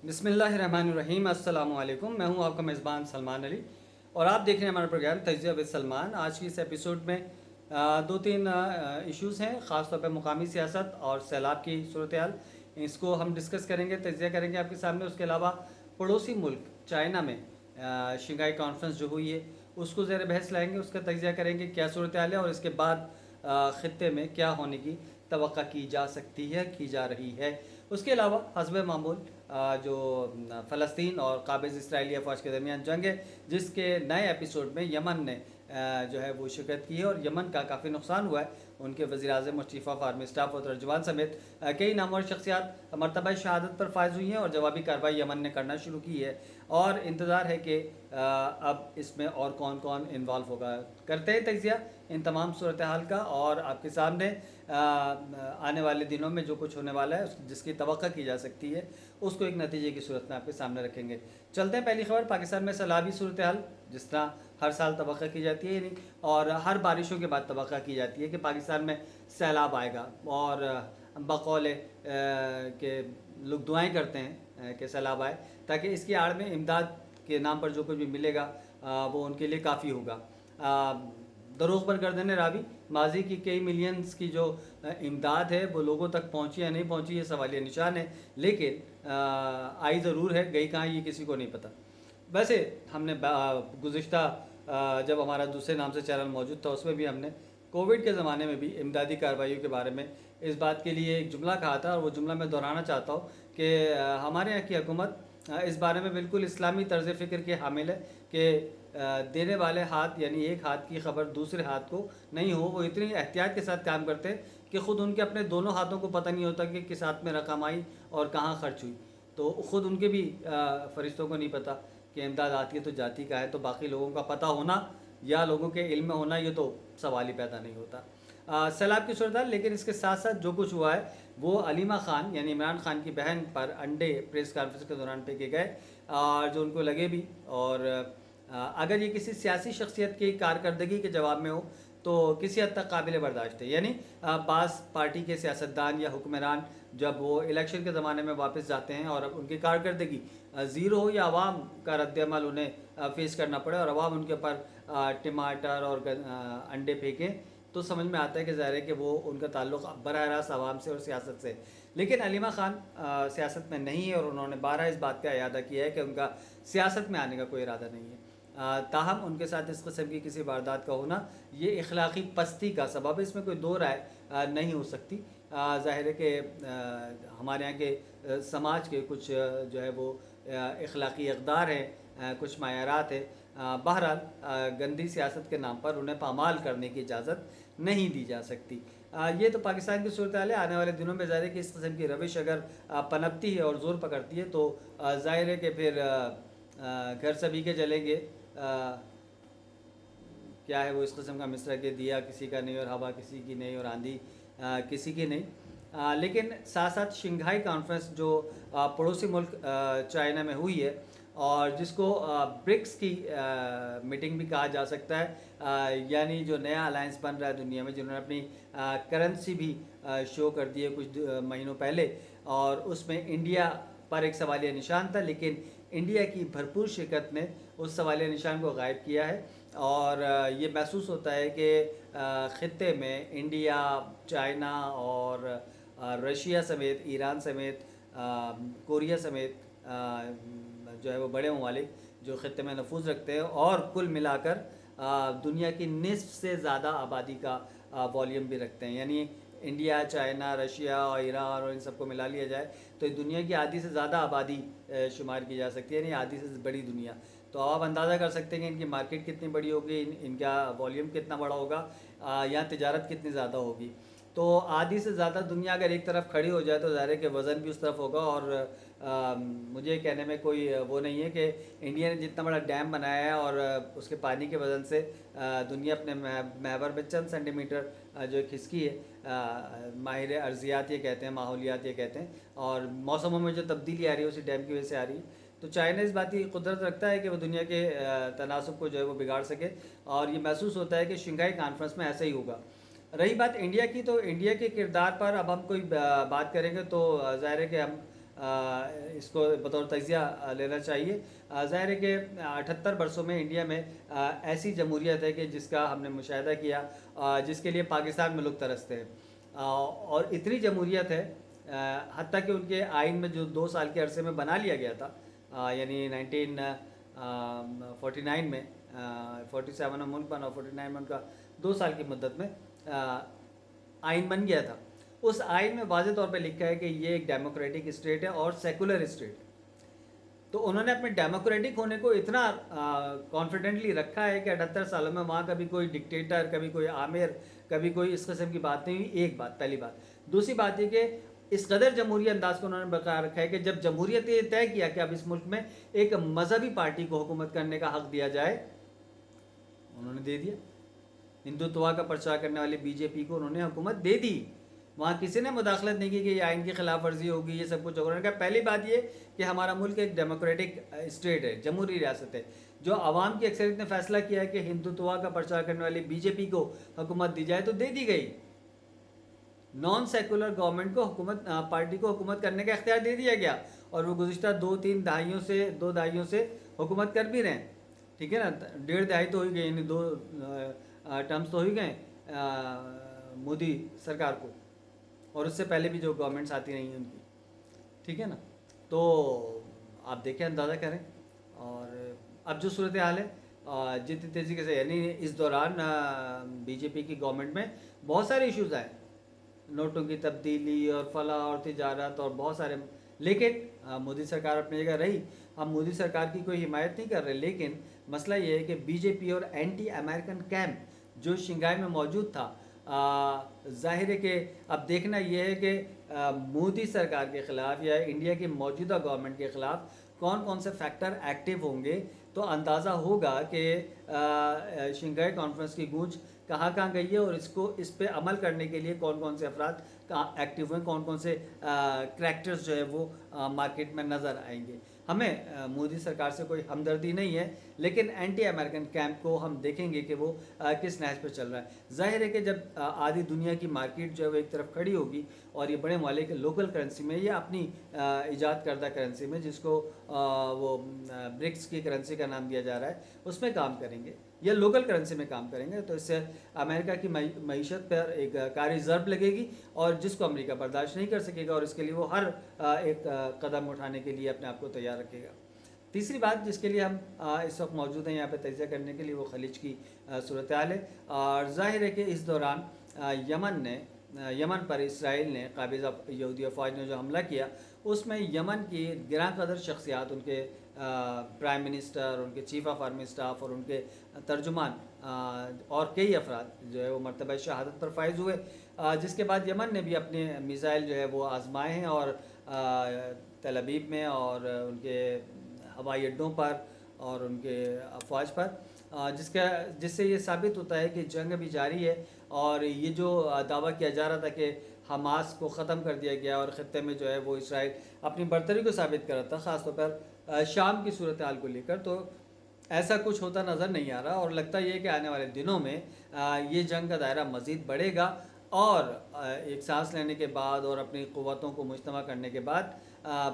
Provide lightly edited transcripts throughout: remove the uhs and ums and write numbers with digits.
بسم اللہ الرحمن الرحیم، السلام علیکم۔ میں ہوں آپ کا میزبان سلمان علی اور آپ دیکھ رہے ہیں ہمارا پروگرام تجزیہ ود سلمان۔ آج کی اس ایپیسوڈ میں دو تین ایشوز ہیں، خاص طور پہ مقامی سیاست اور سیلاب کی صورتحال، اس کو ہم ڈسکس کریں گے، تجزیہ کریں گے آپ کے سامنے۔ اس کے علاوہ پڑوسی ملک چائنا میں شنگھائی کانفرنس جو ہوئی ہے اس کو زیر بحث لائیں گے، اس کا تجزیہ کریں گے کیا صورتحال ہے اور اس کے بعد خطے میں کیا ہونے کی توقع کی جا سکتی ہے، کی جا رہی ہے۔ اس کے علاوہ حسب معمول جو فلسطین اور قابض اسرائیلی افواج کے درمیان جنگ ہے، جس کے نئے ایپیسوڈ میں یمن نے جو ہے وہ شرکت کی ہے اور یمن کا کافی نقصان ہوا ہے۔ ان کے وزیر اعظم اور چیف آف آرمی اسٹاف اور ترجمان سمیت کئی نامور شخصیات مرتبہ شہادت پر فائز ہوئی ہیں اور جوابی کارروائی یمن نے کرنا شروع کی ہے، اور انتظار ہے کہ اب اس میں اور کون کون انوالو ہوگا۔ کرتے ہیں تجزیہ ان تمام صورتحال کا، اور آپ کے سامنے آنے والے دنوں میں جو کچھ ہونے والا ہے جس کی توقع کی جا سکتی ہے اس کو ایک نتیجے کی صورت میں آپ کے سامنے رکھیں گے۔ چلتے ہیں پہلی خبر، پاکستان میں سیلابی صورتحال جس طرح ہر سال توقع کی جاتی ہے، یعنی اور ہر بارشوں کے بعد توقع کی جاتی ہے کہ پاکستان میں سیلاب آئے گا، اور بقول کہ لوگ دعائیں کرتے ہیں کہ سیلاب آئے تاکہ اس کی آڑ میں امداد کے نام پر جو کچھ بھی ملے گا وہ ان کے لیے کافی ہوگا۔ دروغ پر گردن راوی، ماضی کی کئی ملینز کی جو امداد ہے وہ لوگوں تک پہنچی یا نہیں پہنچی یہ سوالیہ نشان ہے، لیکن آئی ضرور ہے، گئی کہاں یہ کسی کو نہیں پتہ۔ ویسے ہم نے گزشتہ جب ہمارا دوسرے نام سے چینل موجود تھا اس میں بھی ہم نے کووڈ کے زمانے میں بھی امدادی کارروائیوں کے بارے میں اس بات کے لیے ایک جملہ کہا تھا، اور وہ جملہ میں دہرانا چاہتا ہوں کہ ہمارے یہاں کی حکومت اس بارے میں بالکل اسلامی طرز فکر کے حامل ہے کہ دینے والے ہاتھ یعنی ایک ہاتھ کی خبر دوسرے ہاتھ کو نہیں ہو۔ وہ اتنی احتیاط کے ساتھ کام کرتے ہیں کہ خود ان کے اپنے دونوں ہاتھوں کو پتہ نہیں ہوتا کہ کس ہاتھ میں رقم آئی اور کہاں خرچ ہوئی، تو خود ان کے بھی فرشتوں کو نہیں پتہ کہ امداد آتی ہے تو جاتی کا ہے، تو باقی لوگوں کا پتہ ہونا یا لوگوں کے علم میں ہونا یہ تو سوال ہی پیدا نہیں ہوتا۔ سیلاب کی صورتحال، لیکن اس کے ساتھ ساتھ جو کچھ ہوا ہے وہ علیمہ خان یعنی عمران خان کی بہن پر انڈے پریس کانفرنس کے دوران پھینکے گئے، اور جو ان کو لگے بھی، اور اگر یہ کسی سیاسی شخصیت کی کارکردگی کے جواب میں ہو تو کسی حد تک قابل برداشت ہے۔ یعنی بعض پارٹی کے سیاستدان یا حکمران جب وہ الیکشن کے زمانے میں واپس جاتے ہیں اور اب ان کی کارکردگی زیرو ہو یا عوام کا رد عمل انہیں فیس کرنا پڑے اور عوام ان کے اوپر ٹماٹر اور انڈے پھینکیں، تو سمجھ میں آتا ہے کہ ظاہر ہے کہ وہ ان کا تعلق براہ راست عوام سے اور سیاست سے۔ لیکن علیمہ خان سیاست میں نہیں ہے اور انہوں نے بارہا اس بات کا اعادہ کیا ہے کہ ان کا سیاست میں آنے کا کوئی ارادہ نہیں ہے۔ تاہم ان کے ساتھ اس قسم کی کسی واردات کا ہونا یہ اخلاقی پستی کا سبب ہے، اس میں کوئی دو رائے نہیں ہو سکتی۔ ظاہر ہے کہ ہمارے یہاں کے سماج کے کچھ جو ہے وہ اخلاقی اقدار ہیں، کچھ معیارات ہیں، بہرحال گندی سیاست کے نام پر انہیں پامال کرنے کی اجازت نہیں دی جا سکتی۔ یہ تو پاکستان کی صورتحال ہے۔ آنے والے دنوں میں ظاہر ہے کہ اس قسم کی روش اگر پنپتی ہے اور زور پکڑتی ہے تو ظاہر ہے کہ پھر گھر سبھی کے جلیں گے، کیا ہے وہ اس قسم کا مصرع کہ دیا کسی کا نہیں اور ہوا کسی کی نہیں اور آندھی کسی کی نہیں۔ لیکن ساتھ ساتھ شنگھائی کانفرنس جو پڑوسی ملک چائنا میں ہوئی ہے اور جس کو برکس کی میٹنگ بھی کہا جا سکتا ہے، یعنی جو نیا الائنس بن رہا ہے دنیا میں، جنہوں نے اپنی کرنسی بھی شو کر دی ہے کچھ مہینوں پہلے، اور اس میں انڈیا پر ایک سوالیہ نشان تھا، لیکن انڈیا کی بھرپور شرکت نے اس سوالیہ نشان کو غائب کیا ہے، اور یہ محسوس ہوتا ہے کہ خطے میں انڈیا، چائنا اور رشیا سمیت، ایران سمیت، کوریا سمیت جو ہے وہ بڑے ممالک جو خطے میں نفوذ رکھتے ہیں اور کل ملا کر دنیا کی نصف سے زیادہ آبادی کا والیوم بھی رکھتے ہیں، یعنی انڈیا، چائنا، رشیا اور ایران اور ان سب کو ملا لیا جائے تو دنیا کی آدھی سے زیادہ آبادی شمار کی جا سکتی ہے، یعنی آدھی سے بڑی دنیا۔ تو آپ اندازہ کر سکتے ہیں کہ ان کی مارکیٹ کتنی بڑی ہوگی، ان کا والیوم کتنا بڑا ہوگا، یہاں تجارت کتنی زیادہ ہوگی۔ تو آدھی سے زیادہ دنیا اگر ایک طرف کھڑی ہو جائے تو ظاہر ہے کہ وزن بھی اس طرف ہوگا، اور مجھے کہنے میں کوئی وہ نہیں ہے کہ انڈیا نے جتنا بڑا ڈیم بنایا ہے اور اس کے پانی کے وزن سے دنیا اپنے محور میں چند سینٹی میٹر جو کھسکی ہے، ماہر ارضیات یہ کہتے ہیں، ماحولیات یہ کہتے ہیں، اور موسموں میں جو تبدیلی آ رہی ہے اسی ڈیم کی وجہ سے آ رہی ہے۔ تو چائنا اس بات کی قدرت رکھتا ہے کہ وہ دنیا کے تناسب کو جو ہے وہ بگاڑ سکے، اور یہ محسوس ہوتا ہے کہ شنگھائی کانفرنس میں ایسا ہی ہوگا۔ رہی بات انڈیا کی، تو انڈیا کے کردار پر اب ہم کوئی بات کریں گے تو ظاہر ہے کہ ہم اس کو بطور تجزیہ لینا چاہیے۔ ظاہر ہے کہ 78 برسوں میں انڈیا میں ایسی جمہوریت ہے کہ جس کا ہم نے مشاہدہ کیا، جس کے لیے پاکستان میں لوگ ترستے ہیں، اور اتنی جمہوریت ہے، حتیٰ کہ ان کے آئین میں جو 2 سال کے عرصے میں بنا لیا گیا تھا، یعنی 1949 میں، 47 میں ملک بنا، 49 میں ان کا 2 سال کی مدت میں آئین بن گیا تھا۔ اس آئین میں واضح طور پہ لکھا ہے کہ یہ ایک ڈیموکریٹک اسٹیٹ ہے اور سیکولر اسٹیٹ ہے۔ تو انہوں نے اپنے ڈیموکریٹک ہونے کو اتنا کانفیڈنٹلی رکھا ہے کہ 78 سالوں میں وہاں کبھی کوئی ڈکٹیٹر، کبھی کوئی آمر، کبھی کوئی اس قسم کی بات نہیں ہوئی۔ ایک بات، پہلی بات۔ دوسری بات یہ کہ اس قدر جمہوری انداز کو انہوں نے برقرار رکھا ہے کہ جب جمہوریت یہ طے کیا کہ اب اس ملک میں ایک مذہبی پارٹی کو حکومت کرنے کا حق دیا جائے، انہوں نے دے دیا۔ ہندوتوا کا پرچار کرنے والے بی جے پی کو انہوں نے حکومت دے دی۔ وہاں کسی نے مداخلت نہیں کی کہ یہ آئین کی خلاف ورزی ہوگی، یہ سب کچھ ہوگا۔ انہوں نے کہا پہلی بات یہ کہ ہمارا ملک ایک ڈیموکریٹک اسٹیٹ ہے، جمہوری ریاست ہے، جو عوام کی اکثریت نے فیصلہ کیا ہے کہ ہندوتوا کا پرچار کرنے والی بی جے پی کو حکومت دی جائے تو دے دی گئی۔ نان سیکولر گورنمنٹ کو پارٹی کو حکومت کرنے کا اختیار دے دیا گیا، اور وہ گزشتہ 2 دہائیوں سے حکومت کر بھی رہے ہیں، ٹھیک ہے نا۔ 1.5 دہائی تو ہو ہی گئی، یعنی 2 ٹرمز تو ہو ہی گئے مودی سرکار کو، اور اس سے پہلے بھی جو گورنمنٹس آتی رہی ہیں ان کی، ٹھیک ہے نا۔ تو آپ دیکھیں، اندازہ کریں۔ اور اب جو صورتحال ہے جتنی تیزی کے سے، یعنی اس دوران بی جے پی کی گورنمنٹ میں بہت سارے ایشوز آئے، نوٹوں کی تبدیلی اور فلاح اور تجارت اور بہت سارے، لیکن مودی سرکار اپنی جگہ رہی۔ ہم مودی سرکار کی کوئی حمایت نہیں کر رہے، لیکن مسئلہ یہ ہے کہ بی جے پی اور اینٹی امریکن کیمپ جو شنگھائی میں موجود تھا، ظاہر ہے کہ اب دیکھنا یہ ہے کہ مودی سرکار کے خلاف یا انڈیا کی موجودہ گورنمنٹ کے خلاف کون کون سے فیکٹر ایکٹیو ہوں گے، تو اندازہ ہوگا کہ شنگھائی کانفرنس کی گونج کہاں کہاں گئی ہے، اور اس پہ عمل کرنے کے لیے کون کون سے افراد ایکٹیو ہیں، کون کون سے کریکٹرز جو ہے وہ مارکیٹ میں نظر آئیں گے۔ ہمیں مودی سرکار سے کوئی ہمدردی نہیں ہے، لیکن اینٹی امریکن کیمپ کو ہم دیکھیں گے کہ وہ کس نہج پہ چل رہا ہے۔ ظاہر ہے کہ جب آدھی دنیا کی مارکیٹ جو ہے وہ ایک طرف کھڑی ہوگی، اور یہ بڑے ممالک لوکل کرنسی میں یا اپنی ایجاد کردہ کرنسی میں، جس کو وہ برکس کی کرنسی کا نام دیا جا رہا ہے، اس میں کام کریں گے یا لوکل کرنسی میں کام کریں گے، تو اس سے امریکہ کی معیشت پر ایک کاری ضرب لگے گی، اور جس کو امریکہ برداشت نہیں کر سکے گا، اور اس کے لیے وہ ہر ایک قدم اٹھانے کے لیے اپنے آپ کو تیار رکھے گا۔ تیسری بات جس کے لیے ہم اس وقت موجود ہیں یہاں پہ تجزیہ کرنے کے لیے، وہ خلیج کی صورتحال ہے۔ اور ظاہر ہے کہ اس دوران یمن پر اسرائیل نے، قابضہ یہودی افواج نے جو حملہ کیا، اس میں یمن کی گراں قدر شخصیات، ان کے پرائم منسٹر، ان کے چیف آف آرمی اسٹاف اور ان کے ترجمان اور کئی افراد جو ہے وہ مرتبہ شہادت پر فائز ہوئے، جس کے بعد یمن نے بھی اپنے میزائل جو ہے وہ آزمائے ہیں، اور تل ابیب میں اور ان کے ہوائی اڈوں پر اور ان کے افواج پر، جس سے یہ ثابت ہوتا ہے کہ جنگ بھی جاری ہے، اور یہ جو دعویٰ کیا جا رہا تھا کہ حماس کو ختم کر دیا گیا اور خطے میں جو ہے وہ اسرائیل اپنی برتری کو ثابت کر رہا تھا، خاص طور پر شام کی صورتحال کو لے کر، تو ایسا کچھ ہوتا نظر نہیں آ رہا، اور لگتا یہ ہے کہ آنے والے دنوں میں یہ جنگ کا دائرہ مزید بڑھے گا، اور ایک سانس لینے کے بعد اور اپنی قوتوں کو مجتمع کرنے کے بعد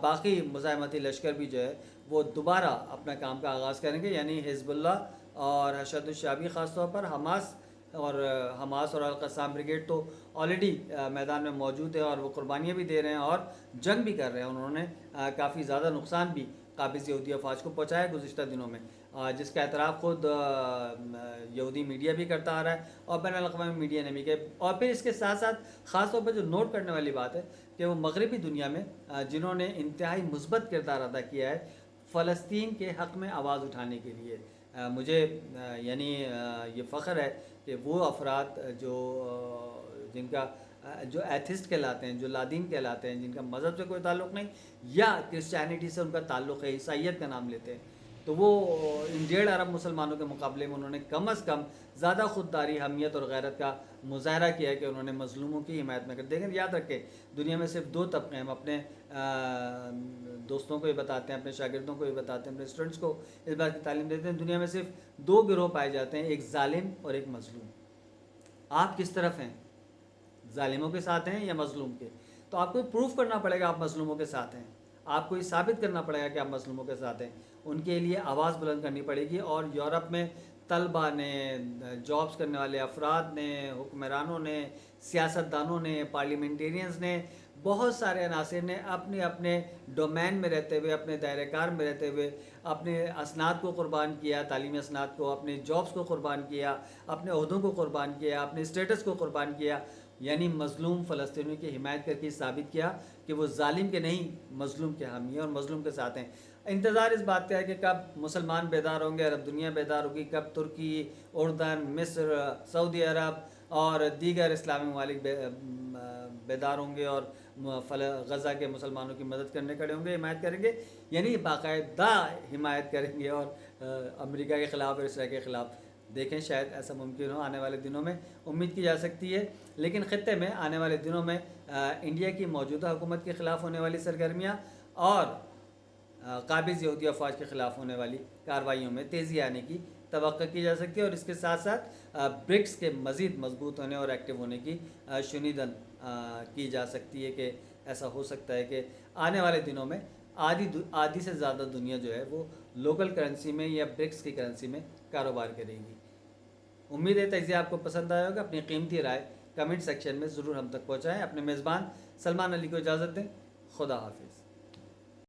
باقی مزاحمتی لشکر بھی جو ہے وہ دوبارہ اپنا کام کا آغاز کریں گے، یعنی حزب اللہ اور حشد الشعبی، خاص طور پر حماس اور القسام بریگیڈ تو آلریڈی میدان میں موجود ہے، اور وہ قربانیاں بھی دے رہے ہیں اور جنگ بھی کر رہے ہیں۔ انہوں نے کافی زیادہ نقصان بھی قابض یہودی افواج کو پہنچایا گزشتہ دنوں میں، جس کا اعتراف خود یہودی میڈیا بھی کرتا آ رہا ہے، اور بین الاقوامی میڈیا نے بھی کیا۔ اور پھر اس کے ساتھ ساتھ خاص طور پر جو نوٹ کرنے والی بات ہے کہ وہ مغربی دنیا میں جنہوں نے انتہائی مثبت کردار ادا کیا ہے فلسطین کے حق میں آواز اٹھانے کے لیے، مجھے یعنی یہ فخر ہے کہ وہ افراد جن کا جو ایتھسٹ کہلاتے ہیں، جو لادین کہلاتے ہیں، جن کا مذہب سے کوئی تعلق نہیں یا کرسچینٹی سے ان کا تعلق ہے، عیسائیت کا نام لیتے ہیں، تو وہ ان 1.5 ارب مسلمانوں کے مقابلے میں انہوں نے کم از کم زیادہ خودداری، حمیت اور غیرت کا مظاہرہ کیا ہے کہ انہوں نے مظلوموں کی حمایت میں کر۔ لیکن یاد رکھیں، دنیا میں صرف 2 طبقے ہیں، ہم اپنے دوستوں کو یہ بتاتے ہیں، اپنے شاگردوں کو یہ بتاتے ہیں، اپنے اسٹوڈنٹس کو اس بات کی تعلیم دیتے ہیں، دنیا میں صرف 2 گروہ پائے جاتے ہیں، ایک ظالم اور ایک مظلوم۔ آپ کس طرف ہیں؟ ظالموں کے ساتھ ہیں یا مظلوم کے؟ تو آپ کو پروف کرنا پڑے گا آپ مظلوموں کے ساتھ ہیں۔ آپ کو یہ ثابت کرنا پڑے گا کہ آپ مظلوموں کے ساتھ ہیں، ان کے لیے آواز بلند کرنی پڑے گی۔ اور یورپ میں طلبہ نے، جابس کرنے والے افراد نے، حکمرانوں نے، سیاستدانوں نے، پارلیمنٹیرینز نے، بہت سارے عناصر نے اپنے اپنے ڈومین میں رہتے ہوئے، اپنے دائرہ کار میں رہتے ہوئے اپنے اسناد کو قربان کیا، تعلیمی اسناد کو، اپنے جابس کو قربان کیا، اپنے عہدوں کو قربان کیا، اپنے اسٹیٹس کو قربان کیا، یعنی مظلوم فلسطینیوں کی حمایت کر کے ثابت کیا کہ وہ ظالم کے نہیں، مظلوم کے حامی ہیں اور مظلوم کے ساتھ ہیں۔ انتظار اس بات کا ہے کہ کب مسلمان بیدار ہوں گے، عرب دنیا بیدار ہوگی، کب ترکی، اردن، مصر، سعودی عرب اور دیگر اسلامی ممالک بیدار ہوں گے اور غزہ کے مسلمانوں کی مدد کرنے کھڑے ہوں گے، حمایت کریں گے، یعنی باقاعدہ حمایت کریں گے اور امریکہ کے خلاف اور اسرائیل کے خلاف۔ دیکھیں شاید ایسا ممکن ہو آنے والے دنوں میں، امید کی جا سکتی ہے۔ لیکن خطے میں آنے والے دنوں میں انڈیا کی موجودہ حکومت کے خلاف ہونے والی سرگرمیاں اور قابض یہودی افواج کے خلاف ہونے والی کارروائیوں میں تیزی آنے کی توقع کی جا سکتی ہے، اور اس کے ساتھ ساتھ برکس کے مزید مضبوط ہونے اور ایکٹیو ہونے کی شنیدن کی جا سکتی ہے کہ ایسا ہو سکتا ہے کہ آنے والے دنوں میں آدھی سے زیادہ دنیا جو ہے وہ لوکل کرنسی میں یا برکس کی کرنسی میں کاروبار کرے گی۔ امید ہے تجزیہ آپ کو پسند آیا ہوگا۔ اپنی قیمتی رائے کمنٹ سیکشن میں ضرور ہم تک پہنچائیں۔ اپنے میزبان سلمان علی کو اجازت دیں۔ خدا حافظ۔